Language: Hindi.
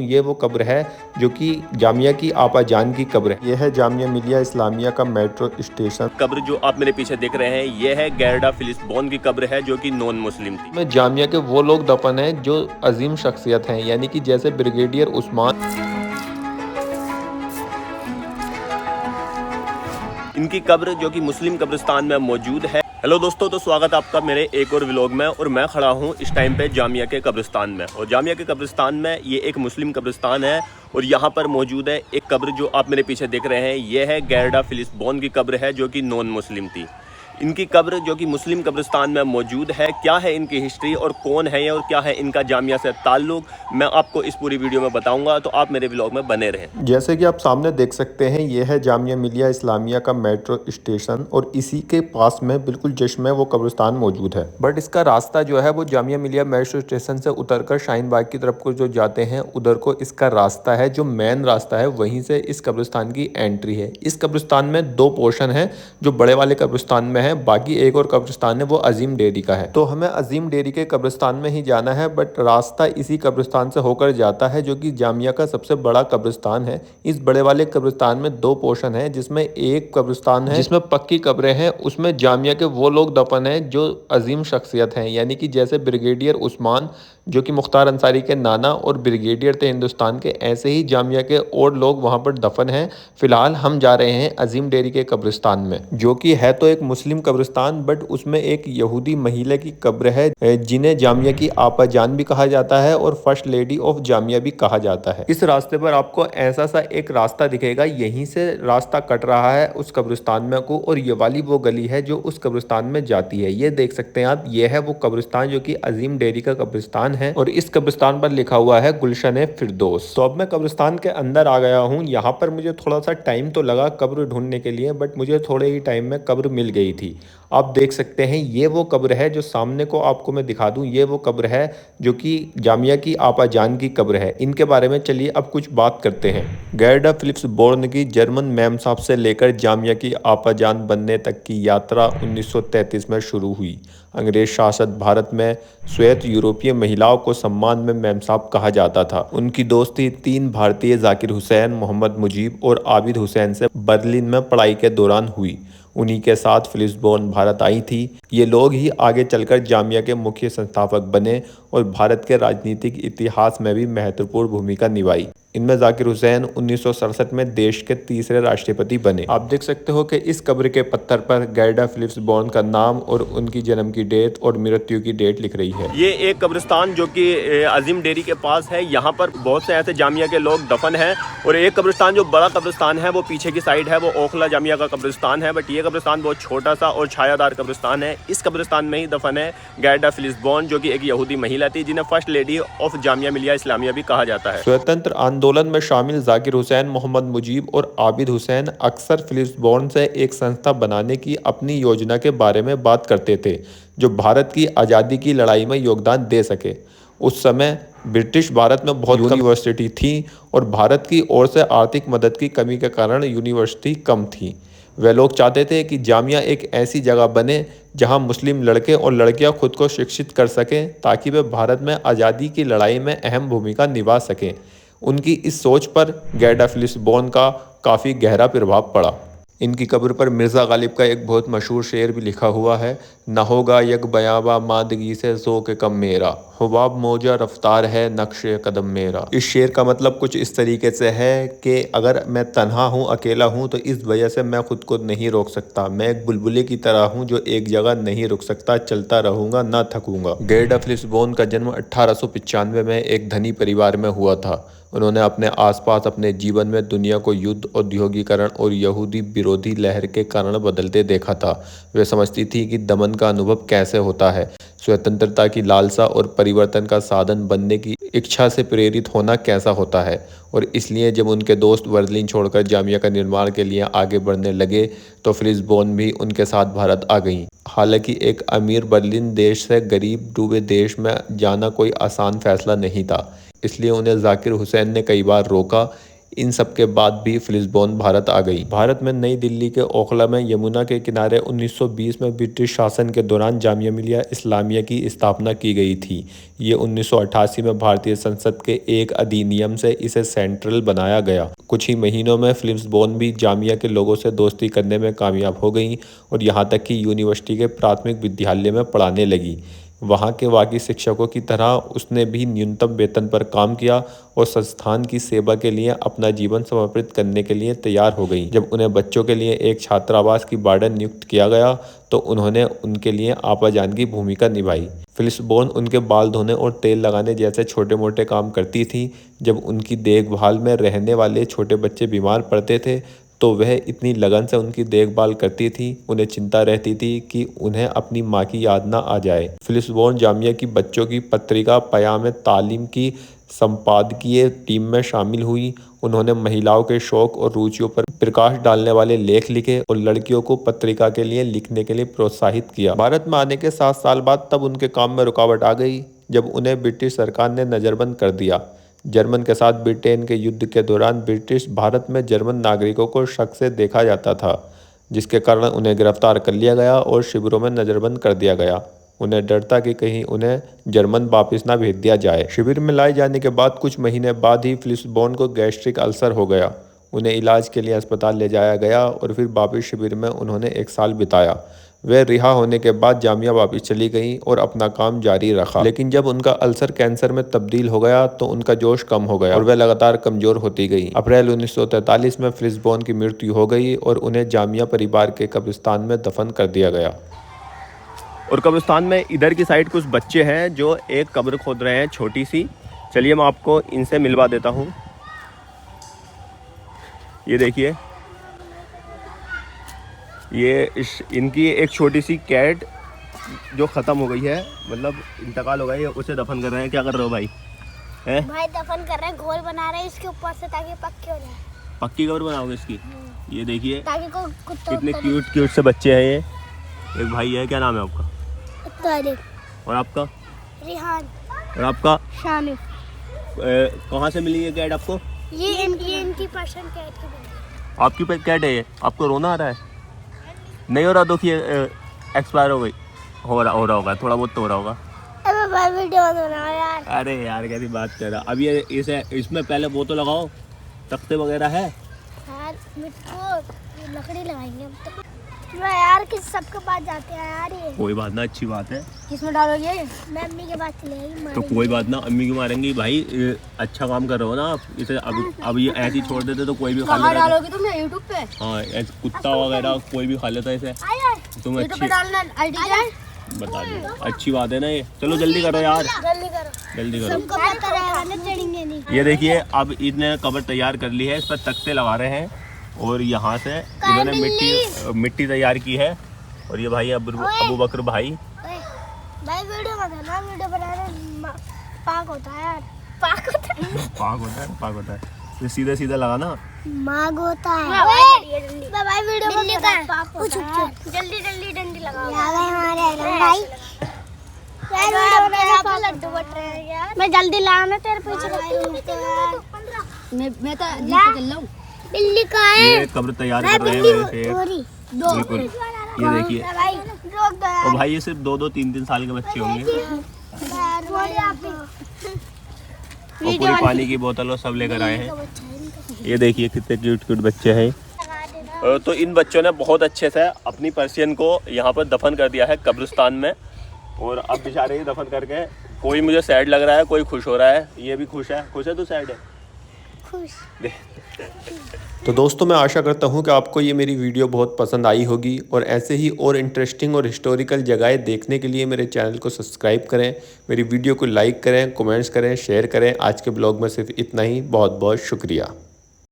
ये वो कब्र है जो कि जामिया की आपा जान की कब्र है। यह है जामिया मिलिया इस्लामिया का मेट्रो स्टेशन। कब्र जो आप मेरे पीछे देख रहे हैं ये है गैरडा फिलिस्बोन की कब्र है जो कि नॉन मुस्लिम थी। में जामिया के वो लोग दफन हैं जो अजीम शख्सियत हैं, यानी कि जैसे ब्रिगेडियर उस्मान। इनकी कब्र जो कि मुस्लिम कब्रिस्तान में मौजूद है। हेलो दोस्तों, तो स्वागत आपका मेरे एक और व्लॉग में। और मैं खड़ा हूँ इस टाइम पे जामिया के कब्रिस्तान में। और जामिया के कब्रिस्तान में ये एक मुस्लिम कब्रिस्तान है और यहाँ पर मौजूद है एक कब्र जो आप मेरे पीछे देख रहे हैं। ये है गैरडा फिलिस्बोन की कब्र है जो कि नॉन मुस्लिम थी। इनकी कब्र जो कि मुस्लिम कब्रिस्तान में मौजूद है। क्या है इनकी हिस्ट्री और कौन है ये और क्या है इनका जामिया से ताल्लुक, मैं आपको इस पूरी वीडियो में बताऊंगा, तो आप मेरे व्लॉग में बने रहें। जैसे कि आप सामने देख सकते हैं, ये है जामिया मिलिया इस्लामिया का मेट्रो स्टेशन और इसी के पास में बिल्कुल जश्न में वो कब्रिस्तान मौजूद है। बट इसका रास्ता जो है वो जामिया मिलिया मेट्रो स्टेशन से उतरकर शाहीन बाग की तरफ को जो जाते हैं उधर को इसका रास्ता है। जो मेन रास्ता है वहीं से इस कब्रिस्तान की एंट्री है। इस कब्रिस्तान में दो पोर्शन है, जो बड़े वाले कब्रिस्तान में है, बाकी एक और कब्रिस्तान है वो अजीम डेरी का है। तो हमें अजीम डेरी के कब्रिस्तान में ही जाना है, बट रास्ता इसी कब्रिस्तान से होकर जाता है जो कि जामिया का सबसे बड़ा कब्रिस्तान है। इस बड़े वाले कब्रिस्तान में दो पोर्शन है, जिसमें एक कब्रिस्तान है जिसमें पक्की कब्रें हैं, उसमें जामिया के वो लोग दफन हैं जो अजीम शख्सियत हैं, यानी कि जैसे ब्रिगेडियर उस्मान जो कि मुख्तार अंसारी के नाना और ब्रिगेडियर थे हिंदुस्तान के, ऐसे ही जामिया के और लोग वहां पर दफन हैं। फिलहाल हम जा रहे हैं अजीम डेरी के कब्रिस्तान में, जो कि है तो एक मुस्लिम कब्रिस्तान, बट उसमें एक यहूदी महिला की कब्र है जिन्हें जामिया की आपा जान भी कहा जाता है और फर्स्ट लेडी ऑफ जामिया भी कहा जाता है। इस रास्ते पर आपको ऐसा सा एक रास्ता दिखेगा, यहीं से रास्ता कट रहा है उस कब्रिस्तान में को, और ये वाली वो गली है जो उस कब्रिस्तान में जाती है। ये देख सकते हैं आप, ये है वो कब्रिस्तान जो कि अजीम डेरी का कब्रिस्तान है और इस कब्रिस्तान पर लिखा हुआ है गुलशन फिरदौस। तो अब मैं कब्रिस्तान के अंदर आ गया हूँ। यहाँ पर मुझे थोड़ा सा टाइम तो लगा कब्र ढूंढने के लिए, बट मुझे थोड़े ही टाइम में कब्र मिल गई थी। आप देख सकते हैं ये वो कब्र है जो सामने को आपको मैं दिखा दूं। ये वो कब्र है जो कि जामिया की आपा जान की कब्र है। इनके बारे में चलिए अब कुछ बात करते हैं। गैरडा फिलिप्सबोर्न की जर्मन मैम साहब से लेकर जामिया की आपा जान बनने तक की यात्रा 1933 में शुरू हुई। अंग्रेज शासित भारत में श्वेत यूरोपीय महिलाओं को सम्मान में मैम साहब कहा जाता था। उनकी दोस्ती तीन भारतीय जाकिर हुसैन, मोहम्मद मुजीब और आबिद हुसैन से बर्लिन में पढ़ाई के दौरान हुई। उन्हीं के साथ फिलिस्बोर्न भारत आई थी। ये लोग ही आगे चलकर जामिया के मुख्य संस्थापक बने और भारत के राजनीतिक इतिहास में भी महत्वपूर्ण भूमिका निभाई। इनमें जाकिर हुसैन 1967 में देश के तीसरे राष्ट्रपति बने। आप देख सकते हो कि इस कब्र के पत्थर पर गैरडा फिलिप्सबोर्न का नाम और उनकी जन्म की डेट और मृत्यु की डेट लिख रही है। ये एक कब्रिस्तान जो कि अजीम डेरी के पास है। यहाँ पर बहुत से ऐसे जामिया के लोग दफन हैं। और एक कब्रिस्तान जो बड़ा कब्रिस्तान है वो पीछे की साइड है, वो ओखला जामिया का कब्रिस्तान है। बट ये कब्रिस्तान बहुत छोटा सा और छायादार कब्रिस्तान है। इस कब्रिस्तान में ही दफन है गैरडा फिलिस्बोर्न जो कि एक यहूदी महिला थी, जिन्हें first lady of Jamia Millia Islamia भी कहा जाता है। स्वतंत्र आंदोलन में शामिल जाकिर हुसैन, मोहम्मद मुजीब और आबिद हुसैन अक्सर फिलिप्सबोर्न से एक संस्था बनाने की अपनी योजना के बारे में बात करते थे, जो भारत की आज़ादी की लड़ाई में योगदान दे सके। उस समय ब्रिटिश भारत में बहुत यूनिवर्सिटी थी और भारत की ओर से आर्थिक मदद की कमी के कारण यूनिवर्सिटी कम थी। वे लोग चाहते थे कि जामिया एक ऐसी जगह बने जहां मुस्लिम लड़के और लड़कियां खुद को शिक्षित कर सकें, ताकि वे भारत में आज़ादी की लड़ाई में अहम भूमिका निभा सकें। उनकी इस सोच पर गैरडा फिलिप्सबोर्न का काफ़ी गहरा प्रभाव पड़ा। इनकी कब्र पर मिर्ज़ा गालिब का एक बहुत मशहूर शेर भी लिखा हुआ है, न होगा यक बयाबा मादगी से ज़ो के कम मेरा, हुबाब मौजा रफ्तार है नक्शे कदम मेरा। इस शेर का मतलब कुछ इस तरीके से है कि अगर मैं तन्हा हूँ, अकेला हूँ, तो इस वजह से मैं खुद को नहीं रोक सकता। मैं एक बुलबुले की तरह हूँ जो एक जगह नहीं रुक सकता, चलता रहूँगा, ना थकूँगा। गैरडा फिलिप्सबोर्न का जन्म 1895 में एक धनी परिवार में हुआ था। उन्होंने अपने आसपास अपने जीवन में दुनिया को युद्ध, औद्योगिकरण और यहूदी विरोधी लहर के कारण बदलते देखा था। वे समझती थी कि दमन का अनुभव कैसे होता है, स्वतंत्रता की लालसा और परिवर्तन का साधन बनने की इच्छा से प्रेरित होना कैसा होता है। और इसलिए जब उनके दोस्त बर्लिन छोड़कर जामिया का निर्माण के लिए आगे बढ़ने लगे तो फिलिप्सबोर्न भी उनके साथ भारत आ गईं। हालांकि एक अमीर बर्लिन देश से गरीब डूबे देश में जाना कोई आसान फैसला नहीं था, इसलिए उन्हें जाकिर हुसैन ने कई बार रोका। इन सब के बाद भी फिलिसबोन भारत आ गई। भारत में नई दिल्ली के ओखला में यमुना के किनारे 1920 में ब्रिटिश शासन के दौरान जामिया मिलिया इस्लामिया की स्थापना की गई थी। ये 1988 में भारतीय संसद के एक अधिनियम से इसे सेंट्रल बनाया गया। कुछ ही महीनों में फिलिसबोन भी जामिया के लोगों से दोस्ती करने में कामयाब हो गई और यहाँ तक कि यूनिवर्सिटी के प्राथमिक विद्यालय में पढ़ाने लगी। वहाँ के बाकी शिक्षकों की तरह उसने भी न्यूनतम वेतन पर काम किया और संस्थान की सेवा के लिए अपना जीवन समर्पित करने के लिए तैयार हो गई। जब उन्हें बच्चों के लिए एक छात्रावास की वार्डन नियुक्त किया गया तो उन्होंने उनके लिए आपाजान की भूमिका निभाई। फिलिसबोन उनके बाल धोने और तेल लगाने जैसे छोटे मोटे काम करती थी। जब उनकी देखभाल में रहने वाले छोटे बच्चे बीमार पड़ते थे तो वह इतनी लगन से उनकी देखभाल करती थी, उन्हें चिंता रहती थी कि उन्हें अपनी माँ की याद ना आ जाए। फिलिसबोन जामिया की बच्चों की पत्रिका पयाम तालीम की संपादकीय टीम में शामिल हुई। उन्होंने महिलाओं के शौक और रुचियों पर प्रकाश डालने वाले लेख लिखे और लड़कियों को पत्रिका के लिए लिखने के लिए प्रोत्साहित किया। भारत में आने के 7 साल बाद तब उनके काम में रुकावट आ गई जब उन्हें ब्रिटिश सरकार ने नज़रबंद कर दिया। जर्मन के साथ ब्रिटेन के युद्ध के दौरान ब्रिटिश भारत में जर्मन नागरिकों को शक से देखा जाता था, जिसके कारण उन्हें गिरफ्तार कर लिया गया और शिविरों में नज़रबंद कर दिया गया। उन्हें डर था कि कहीं उन्हें जर्मन वापस ना भेज दिया जाए। शिविर में लाए जाने के बाद कुछ महीने बाद ही फिलिसबोन को गैस्ट्रिक अल्सर हो गया। उन्हें इलाज के लिए अस्पताल ले जाया गया और फिर वापस शिविर में उन्होंने 1 साल बिताया। वे रिहा होने के बाद जामिया वापस चली गईं और अपना काम जारी रखा। लेकिन जब उनका अल्सर कैंसर में तब्दील हो गया तो उनका जोश कम हो गया और वे लगातार कमज़ोर होती गई। अप्रैल 1943 में फिलिसबोन की मृत्यु हो गई और उन्हें जामिया परिवार के कब्रिस्तान में दफन कर दिया गया। और कब्रिस्तान में इधर की साइड कुछ बच्चे हैं जो एक कब्र खोद रहे हैं छोटी सी। चलिए मैं आपको इनसे मिलवा देता हूँ। ये देखिए, ये इनकी एक छोटी सी कैट जो ख़त्म हो गई है, मतलब इंतकाल हो गया है, उसे दफन कर रहे हैं। क्या कर रहे हो भाई? हैं? भाई दफन कर रहे हैं, घोल बना रहे हैं इसके ऊपर से ताकि पक्की हो जाए। पक्की कब्र बनाओगे इसकी? ये देखिए ताकि कितने क्यूट क्यूट से बच्चे हैं ये। एक भाई है, क्या नाम है आपका? और आपका? रिहान। और आपका? शामिल। कहाँ से मिली ये कैट आपको? ये इनकी पर्सन कैट की बनी। आपकी कैट है ये? आपको रोना आ रहा है? नहीं हो रहा? देखिए एक्सपायर हो गई। हो रहा होगा, थोड़ा बहुत तो हो रहा होगा। अबे भाई वीडियो बनाओ यार। अरे यार कैसी बात कर रहा। अब ये इसे इसमें पहले वो तो लगाओ, तख्ते वगैरह है यार, मिट्टी लकड़ी लगाएंगे हम तो। यार किस सबके पास जाते हैं यार। ये कोई बात ना, अच्छी बात है। किसमें डालोगे? मैं अम्मी के पास चलेगी। तो कोई बात ना, अम्मी की मारेंगी भाई। अच्छा काम कर रहे हो ना आप। इसे अब ये ऐसे ही छोड़ देते तो कोई भी खा लेता। डालोगे तुम यूट्यूब पे? हाँ, ऐसे कुत्ता वगैरह कोई भी खा लेता है इसे। तुम अच्छी बता दो, अच्छी बात है ना ये। चलो जल्दी करो यार, जल्दी करो। ये देखिए, अब इन्होंने कब्र तैयार कर ली है, इस पर तख्ते लगा रहे हैं और यहाँ से इन्होंने मिट्टी तैयार की है। और ये भाई अबू बकर भाई वीडियो बनाना, वीडियो बनाना पाक होता है यार। पाक होता है। तो सीधा सीधा लगाना माग होता है। भाई वीडियो जल्दी डंडी लगाओ भाई। लड्डू बट रहे हैं यार। मैं जल्दी लाना तेरे पीछे। मैं तो चल रहा हूँ। बिल्ली का है। ये कब्र तैयार कर रहे हैं। बिल्कुल, ये देखिए। और भाई ये सिर्फ 2-2, 3-3 साल के बच्चे होंगे। और पूरी पानी की बोतल और सब लेकर आए हैं। ये देखिए कितने क्यूट क्यूट बच्चे हैं। तो इन बच्चों ने बहुत अच्छे से अपनी पर्सियन को यहाँ पर दफन कर दिया है कब्रिस्तान में। और अब बेचारे ही दफन करके, कोई मुझे सैड लग रहा है, कोई खुश हो रहा है। ये भी खुश है। खुश है तू? सैड है? खुश। तो दोस्तों, मैं आशा करता हूँ कि आपको ये मेरी वीडियो बहुत पसंद आई होगी और ऐसे ही और इंटरेस्टिंग और हिस्टोरिकल जगहें देखने के लिए मेरे चैनल को सब्सक्राइब करें, मेरी वीडियो को लाइक करें, कमेंट्स करें, शेयर करें। आज के ब्लॉग में सिर्फ इतना ही। बहुत बहुत शुक्रिया।